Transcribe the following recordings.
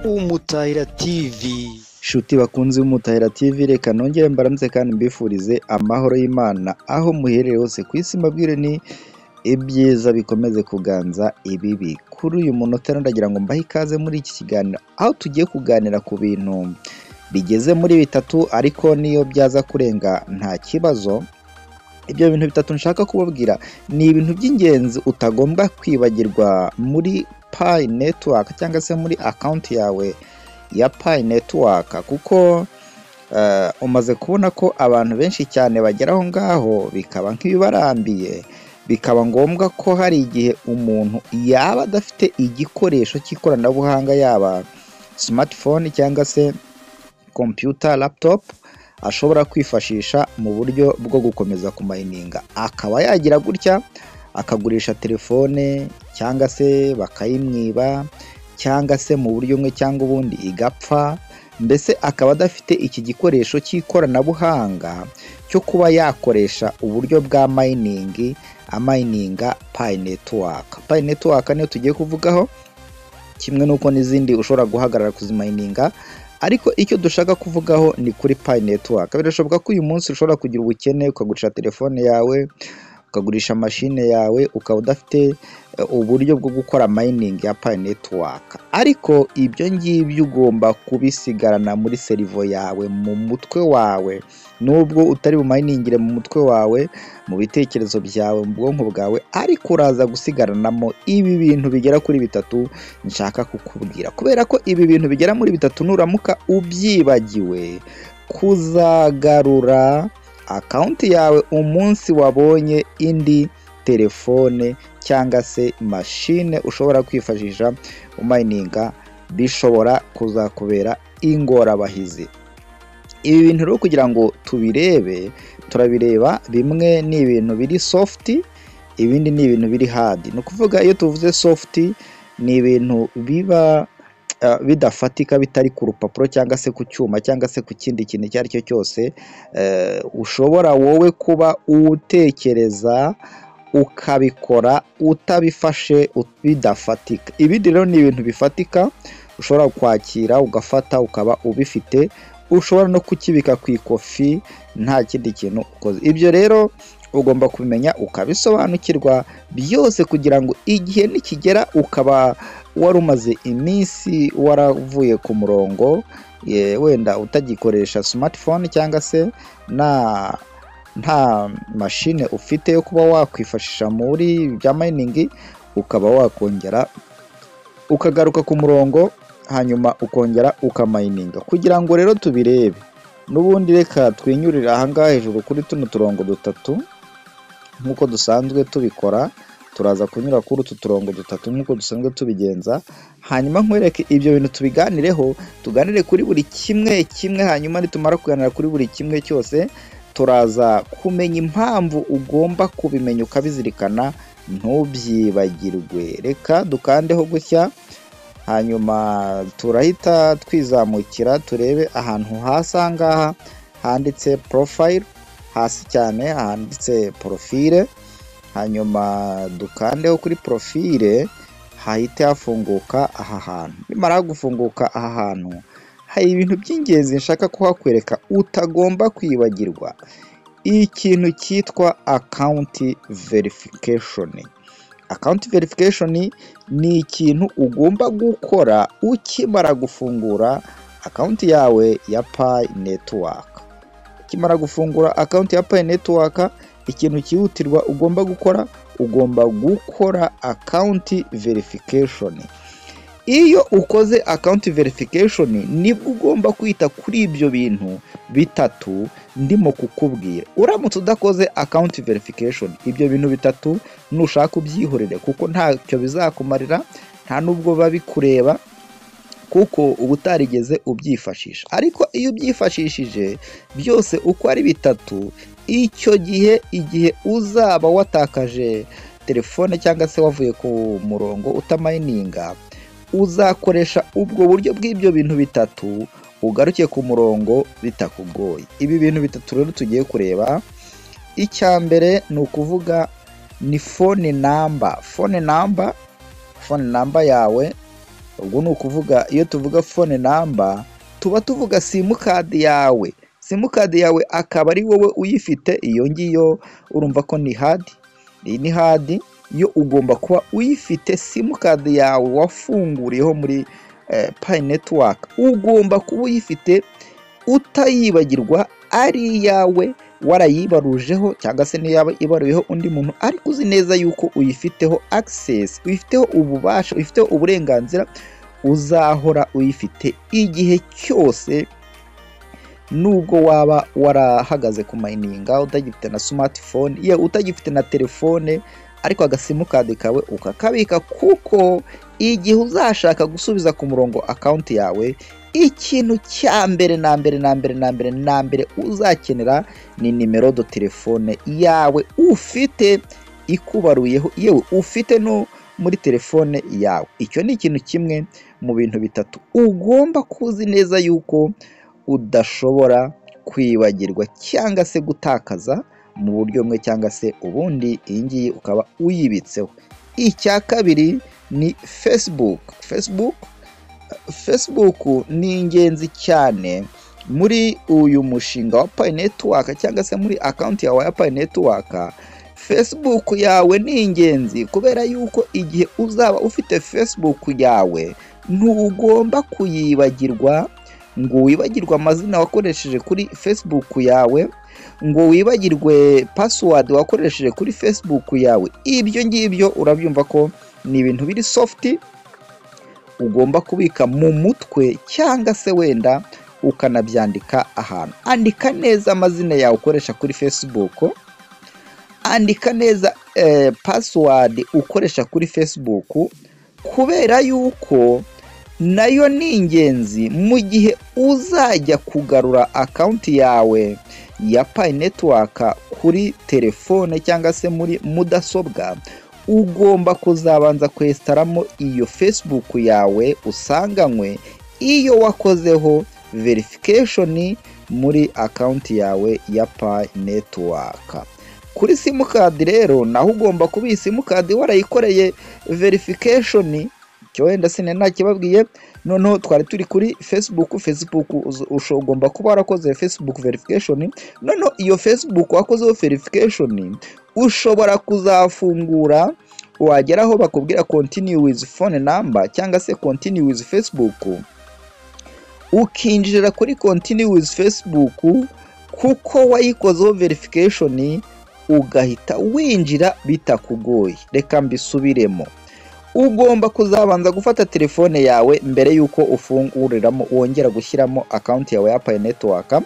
Umutahira TV. Shuti bakunzi b'Umutahira TV, reka nongere mbaramutse kandi mbifurize amahoro y'Imana aho muherereye hose ku isi, mbabwire ni ibyiza bikomeze kuganza ibibi. Kuri uyu munota ndagira ngo mbahe ikaze muri iki kiganiro aho tugiye kuganira ku bintu bigeze muri bitatu, ariko niyo byaza kurenga nta kibazo. Ibyo bintu bitatu nshaka kubabwira ni ibintu by'ingenzi utagomba kwibagirwa muri Pi Network cyangwa se muri account yawe ya Pi Network, kuko umaze kubona ko abantu benshi cyane bagera aho ngaho bikaba nk'ibibarambiye, bikaba ngombwa ko hari igihe umuntu yaba adafite igikoresho cy'ikoranabuhanga, yaba smartphone cyangwa se computer laptop, ashobora kwifashisha mu buryo bwo gukomeza kumayininga. Akaba yagira gutya akagurisha telefone cyangwa se bakayimwiba, cyangwa se mu buryo bumwe cyangwa ubundi igapfa, mbese akaba adafite iki gikoresho cy'ikoranabuhanga cyo kuba yakoresha uburyo bwa amayininga Pi Network. Pi Network niyo tugiye kuvugaho, kimwe n'uko n'izindi ushobora guhagarara kuzimayininga, ariko icyo dushaka kuvugaho ni kuri Pi Network. Birashoboka ko uyu munsi ushobora kugira ubukene ukagurisha telefone yawe, ukagurisha mashine yawe, ukaba udafite uburyo bwo gukora mining ya Pi Network, ariko ibyo ngibyo ugomba kubisigarana muri serivo yawe, mu mutwe wawe. Nubwo utari bumayiningire mu mutwe wawe, mu bitekerezo byawe, mu bwonko bwawe, ariko uraza gusigaranamo ibi bintu bigera kuri bitatu nshaka kukubwira, kubera ko ibi bintu bigera muri bitatu nuramuka ubyibagiwe, kuzagarura account yawe umunsi wabonye indi telefone cyangwa se mashine ushobora kwifashisha umayininga, bishobora kuzakubera ingorabahizi. Ibi bintu rero kugira ngo tubirebe, turabireba, bimwe ni ibintu biri soft, ibindi ni ibintu biri hard. Ni ukuvuga iyo tuvuze soft ni ibintu biba bidafatika, bitari ku rupapuro cyangwa se ku cyuma cyangwa se ku kindi kintu icyo ari cyo cyose, ushobora wowe kuba utekereza ukabikora utabifashe bidafatika. Ibindi rero ni ibintu bifatika ushobora kwakira ugafata ukaba ubifite, ushobora no kukibika ku ikofi nta kindi kintu ukoze. Ibyo rero ugomba kumenya ukabisobanukirwa byose, kugira ngo igihe nikigera ukaba wari umaze iminsi waravuye ku murongo, wenda utagikoresha smartphone cyangwa se nta mashine ufite yo kuba wakwifashisha muri bya mining, ukaba wakongera ukagaruka ku murongo, hanyuma ukongera ukamayininga. Kugira ngo rero tubirebe, n'ubundi reka twinyurire ahangaha hejuru kuri tuno turongo dutatu nk'uko dusanzwe tubikora. Turaza kunyura kuri utu turongo dutatu nk'uko dusanzwe tubigenza, hanyuma nkwereke ibyo bintu tubiganireho, tuganire kuri buri kimwe kimwe. Hanyuma nitumara kuganira kuri buri kimwe cyose, turaza kumenya impamvu ugomba kubimenya ukabizirikana, ntubyibagirwe. Reka dukandeho gutya, hanyuma turahita twizamukira turebe ahantu hasi ahangaha handitse profile, hasi cyane handitse profile, hanyuma dukandeho kuri profile, hahite hafunguka aha hantu. Nimara gufunguka aha hantu, hari ibintu by'ingenzi nshaka kuhakwereka utagomba kwibagirwa. Ikintu cyitwa account verification. Account verification ni ikintu ugomba gukora ukimara gufungura account yawe ya Pi Network. Ukimara gufungura account ya Pi Network, ikintu cyihutirwa ugomba gukora, ugomba gukora account verification. Iyo ukoze account verification, nibwo ugomba kwita kuri ibyo bintu bitatu ndimo kukubwira. Uramutse udakoze account verification, ibyo bintu bitatu nushaka ubyihorere, kuko ntacyo bizakumarira, nta nubwo babikureba, kuko uba utarigeze ubyifashisha. Ariko iyo ubyifashishije byose uko ari bitatu, icyo gihe igihe uzaba watakaje telefone cyangwa se wavuye ku murongo utamayininga, uzakoresha ubwo buryo bw'ibyo bintu bitatu ugaruke ku murongo bitakugoye. Ibi bintu bitatu rero tugiye kureba. Icya mbere ni ukuvuga ni phone number yawe ubwo ni ukuvuga iyo tuvuga phone number tuba tuvuga simukadi yawe. Simukadi yawe akaba ari wowe uyifite, iyo ngiyo urumva ko ni hard. Iyi ni hard yo ugomba kuba uyifite. Simukadi yawe wafunguriyeho muri Pi Network ugomba kuba uyifite utayibagirwa, ari iyawe warayibarujeho cyangwa se niyo yaba ibaruyeho undi muntu, ariko uzi neza yuko uyifiteho access, uyifiteho ububasha, uyifiteho uburenganzira, uzahora uyifite igihe cyose. Nubwo waba warahagaze ku mayininga utagifite na smartphone ye, utagifite na telefone, ariko agasimukadi kawe ukakabika, kuko igihe uzashaka gusubiza ku murongo account yawe, ikintu cya mbere na mbere uzakenera ni nimero do telefone yawe ufite ikubaruyeho, yewe ufite no muri telefone yawe. Icyo ni ikintu kimwe mu bintu bitatu ugomba kuzi neza yuko udashobora kwibagirwa cyangwa se gutakaza mu buryo bumwe cyangwa se ubundi. Iyi ngiyi ukaba uyibitseho. Icya kabiri ni Facebook ni ingenzi cyane muri uyu mushinga wa Pi Network cyangwa se muri account yawe ya Pi Network. Facebook yawe ni ingenzi kubera yuko igihe uzaba ufite Facebook yawe ntugomba kuyibagirwa, ngo wibagirwe amazina wakoresheje kuri Facebook yawe, ngo wibagirwe password wakoresheje kuri Facebook yawe. Ibyo ngibyo urabyumva ko ni ibintu biri soft, ugomba kubika mu mutwe cyangwa se wenda ukanabyandika ahantu. Andika neza amazina yawe ukoresha kuri Facebook, andika neza password ukoresha kuri Facebook, kubera yuko nayo ni ingenzi mu gihe uzajya kugarura account yawe ya Pi Network kuri telefone cyangwa se muri mudasobwa. Ugomba kuzabanza kwestaramo iyo Facebook yawe usanganywe, iyo wakozeho verification muri account yawe ya Pi Network. Kuri simukadi rero naho ugomba kuba simukadi warayikoreye verification, cyo wenda sine nakibabwiye. Noneho twari turi kuri Facebook ugomba kuba warakoze Facebook verification. Noneho iyo Facebook wakozeho verification ushobora kuzafungura, wageraho bakubwira continue with phone number cyangwa se continue with Facebook, ukinjira kuri continue with Facebook kuko wayikozeho verification, ugahita winjira bitakugoye. Reka mbisubiremo, ugomba kuzabanza gufata telefone yawe mbere yuko ufunguriramo wongera gushyiramo account yawe ya Pi Network,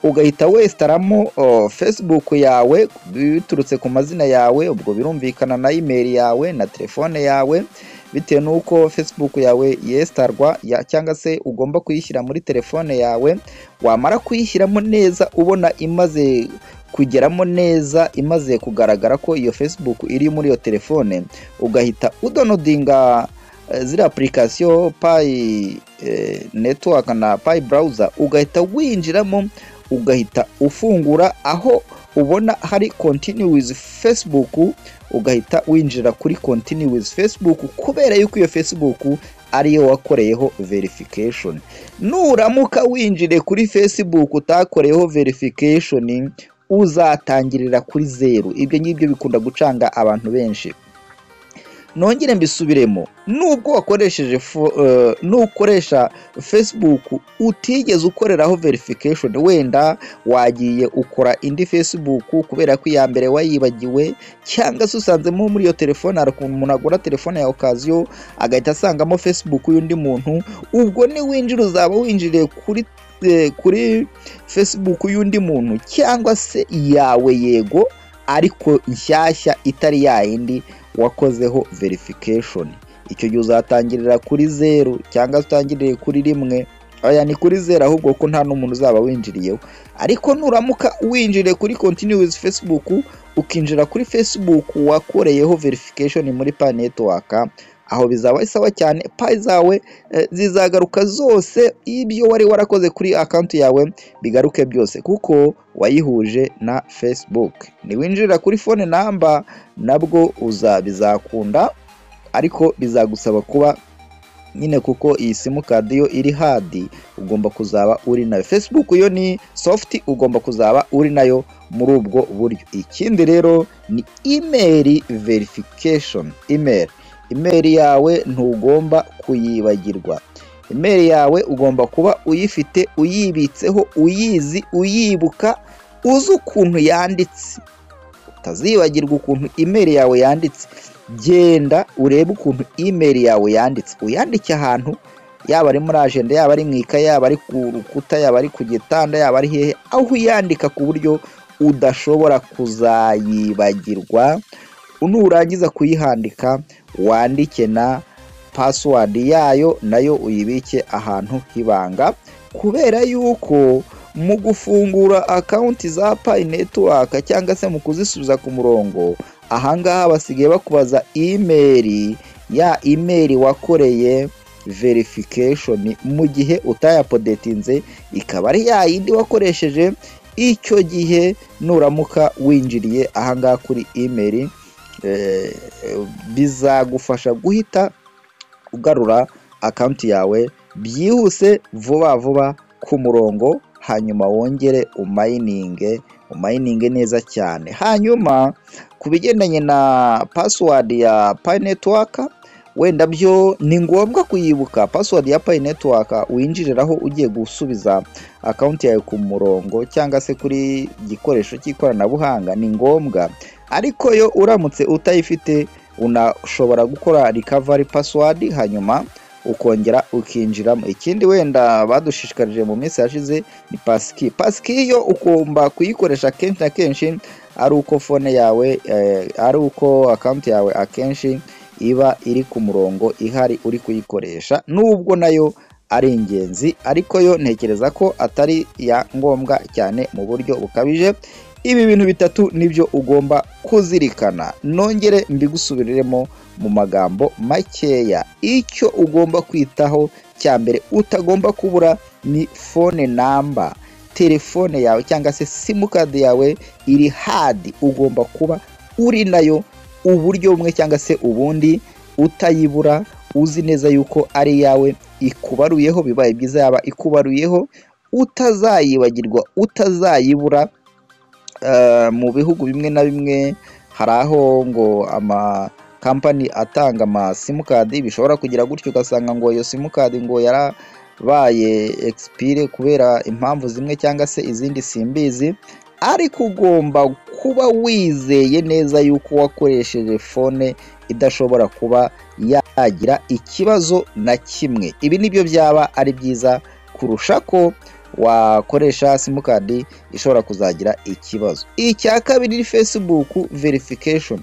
ugahita westaramo Facebook yawe biturutse ku mazina yawe. Ubwo birumvikana na email yawe na telefone yawe, bitewe nuko Facebook yawe yestarwa cyangwa se ugomba kuyishyira muri telefone yawe. Wamara kuyishyiramo neza ubona imaze kugeramo neza, imaze kugaragara ko iyo Facebook iri muri iyo telefone, ugahita udownloadinga ziri application Pi Network na Pi Browser, ugahita winjiramo, ugahita ufungura aho ubona hari continue with Facebook, ugahita winjira kuri continue with Facebook, kubera yuko iyo Facebook ariyo wakoreyeho verification. Nuramuka winjire kuri Facebook utakoreyeho verification, uzatangirira kuri 0. Ibyo ngibyo bikunda gucanga abantu benshi. Nongere mbisubiremo, nubwo wakoresheje nukoresha Facebook utigeze ukoreraho verification, wenda wagiye ukora indi Facebook kubera ko iya mbere wayibagiwe, cyangwa se usanzemo muri iyo telefone hari umuntu agura telefone ya occasion agahita asangamo Facebook y'undi muntu, ubwo ni winjira uzaba winjiriye kuri Facebook y'undi muntu cyangwa se yawe, yego, ariko nshyashya itari yayindi wakozeho verification. Icyo gihe uzatangirira kuri 0 cyangwa utangirire kuri 1. Aya ni kuri 0 ahubwo ko nta n'umuntu uzaba winjiriyeho. Ariko nuramuka winjire kuri continue with Facebook, ukinjira kuri Facebook wakoreyeho verification muri Pi Network, aho bizaba isawa cyane. Pi zawe zizagaruka zose, ibyo wari warakoze kuri account yawe bigaruke byose, kuko wayihuje na Facebook. Ni winjira kuri phone number nabwo bizakunda, ariko bizagusaba kuba nyine kuko iyi simukadi yo iri hard ugomba kuzaba uri nayo. Facebook yo ni soft ugomba kuzaba uri nayo muri ubwo buryo. Ikindi rero ni email verification. Email yawe ntugomba kuyibagirwa. Email yawe ugomba kuba uyifite, uyibitseho, uyizi, uyibuka, uzi ukuntu yanditse. Utazibagirwa ukuntu email yawe yanditse. Genda urebe ukuntu email yawe yanditse, uyandike ahantu, yaba ari muri agenda, yaba ari mu ikaye, yaba ari ku rukuta, yaba ari ku gitanda, yaba ari hehe, aho uyandika ku buryo udashobora kuzayibagirwa. Nurangiza kuyihandika wandike na password yayo, nayo uyibike ahantu hibanga, kubera yuko mu gufungura account za Pi Network cyangwa se mu kuzisubiza ku murongo, ahangaha basigaye bakubaza email, ya email wakoreye verification mu gihe utayapodetinze, ikaba ari ya yindi wakoresheje icyo gihe nuramuka winjiriye ahangaha kuri email. Bizagufasha guhita ugarura account yawe byihuse vuba ku murongo, hanyuma wongere umayininge neza cyane. Hanyuma kubigendanye na password ya Pi Network, wenda byo ni ngombwa kuyibuka. Password ya Pi Network winjiriraho ugiye gusubiza account yawe ku murongo cyangwa se kuri gikoresho cy'ikoranabuhanga ni ngombwa, ariko yo uramutse utayifite unashobora gukora recovery password hanyuma ukongera ukinjiramo. Ikindi wenda badushishikarije mu minsi yashize ni passkey. Passkey yo ugomba kuyikoresha kenshi na kenshi ari uko phone yawe ari uko account yawe akenshi iba iri ku murongo ihari uri kuyikoresha, nubwo nayo ari ingenzi, ariko yo ntekereza ko atari ya ngombwa cyane mu buryo bukabije. Ibi bintu bitatu nibyo ugomba kuzirikana. Nongere mbigusubiriremo mu magambo makeya. Icyo ugomba kwitaho cya mbere utagomba kubura ni phone number. Telefone yawe cyangwa se simukadi yawe iri hard ugomba kuba uri nayo uburyo bumwe cyangwa se ubundi, utayibura, uzi neza yuko ari yawe, ikubaruyeho, bibaye byiza yaba ikubaruyeho, utazayibagirwa, utazayibura. Mu bihugu bimwe na bimwe hari aho ngo ama company atanga ama simukadi bishobora kugira gutyo, ugasanga ngo iyo simukadi ngo yarabaye expire kubera impamvu zimwe cyangwa se izindi simbizi, ariko ugomba kuba wizeye neza yuko wakoresheje phone idashobora kuba yagira ikibazo na kimwe. Ibi nibyo byaba ari byiza kurusha ko wakoresha simukadi ishobora kuzagira ikibazo. Icya kabiri ni Facebook verification.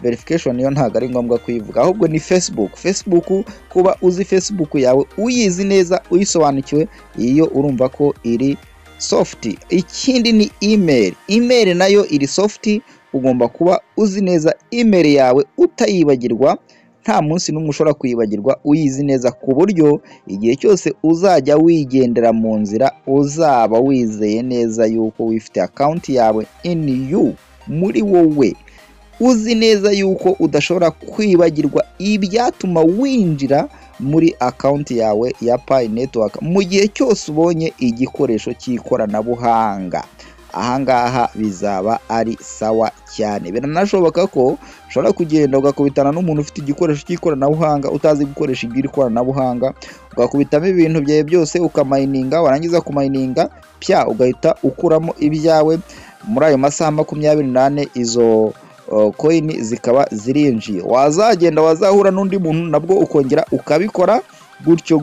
Verification yo ntago ari ngombwa kuyivuga, ahubwo ni Facebook kuba uzi Facebook yawe, uyizi neza, uyisobanukiwe, iyo urumva ko iri soft. Ikindi ni email nayo iri soft, ugomba kuba uzi neza email yawe utayibagirwa, nta munsi n'umwe ushobora kuyibagirwa, uyizi neza ku buryo igihe cyose uzajya wigendera mu nzira uzaba wizeye neza yuko wifite account yawe muri wowe, uzi neza yuko udashobora kwibagirwa ibyatuma winjira muri account yawe ya Pi Network mu gihe cyose ubonye igikoresho cy'ikoranabuhanga. Ahangaha bizaba ari sawa cyane. Biranashoboka ko ushobora kugenda ugakubitana n'umuntu ufite igikoresho cy'ikoranabuhanga utazi gukoresha iby'ikoranabuhanga, ugakubitamo ibintu byawe byose ukamayininga, warangiza kumayininga ugahita ukuramo ibyawe. Muri ayo masaha 24 izo coin zikaba zirinjiye. Wazagenda wazahura n'undi muntu nabwo ukongera ukabikora gutyo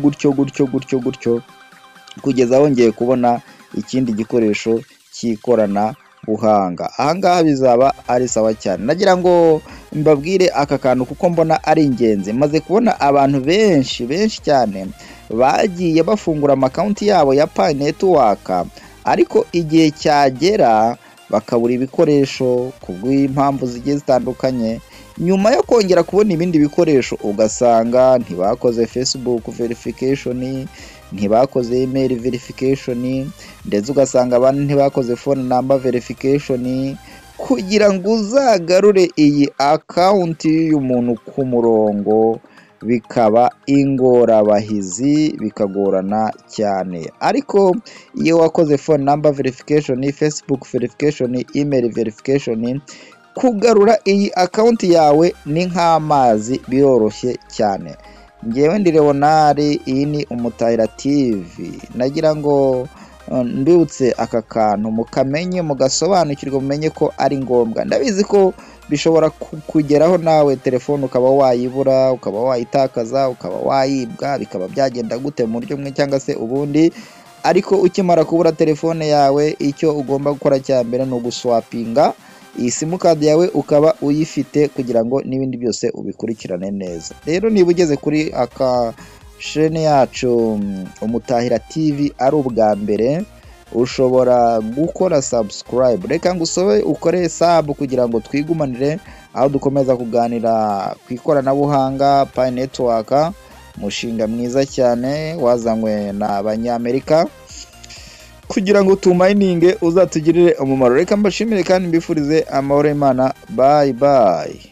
kugeza wongeye kubona ikindi gikoresho cy'ikoranabuhanga. Ahangaha bizaba ari sawa cyane. Nagira ngo mbabwire aka kantu kuko mbona ari ingenzi. Maze kubona abantu benshi cyane bagiye bafungura account yabo ya Pi Network, ariko igihe cyagera bakabura ibikoresho kubw'impamvu zigiye zitandukanye. Nyuma yo kongera kubona ibindi bikoresho ugasanga ntibakoze Facebook verification, ntibakoze email verification, ndetse ugasanga abandi ntibakoze phone number verification, kugira ngo uzagarure iyi akawunti y'uyu muntu ku murongo bikaba ingorabahizi, bikagorana cyane. Ariko iyo wakoze phone number verification, Facebook verification, email verification, kugarura iyi akawunti yawe ni nk'amazi, biroroshye cyane. Ngewe ndi Leonard, iyi ni Umutahira TV. Nagira ngo mbibutse aka kantu mukamenye, mugasobanukirwa, mumenye ko ari ngombwa. Ndabizi ko bishobora kugeraho nawe telefone ukaba wayibura, ukaba wayitakaza, ukaba wayibwa, bikaba byagenda gute mu buryo bumwe cyangwa se ubundi. Ariko ukimara kubura telefone yawe, icyo ugomba gukora cya mbere ni uguswapinga iyi simukadi yawe ukaba uyifite, kugira ngo n'ibindi byose ubikurikirane neza. Rero niba ugeze kuri aka shene yacu Umutahira TV ari ubwa mbere, ushobora gukora subscribe. Reka ngusobe ukore sub kugira ngo twigumanire aho dukomeza kuganira ku ikoranabuhanga. Pi Network, umushinga mwiza cyane wazanywe n'Abanyamerika kugira ngo tumayininge uzatugirire umumaro. Reka mbashimire kandi mbifurize amahoro y'Imana. Bye bye.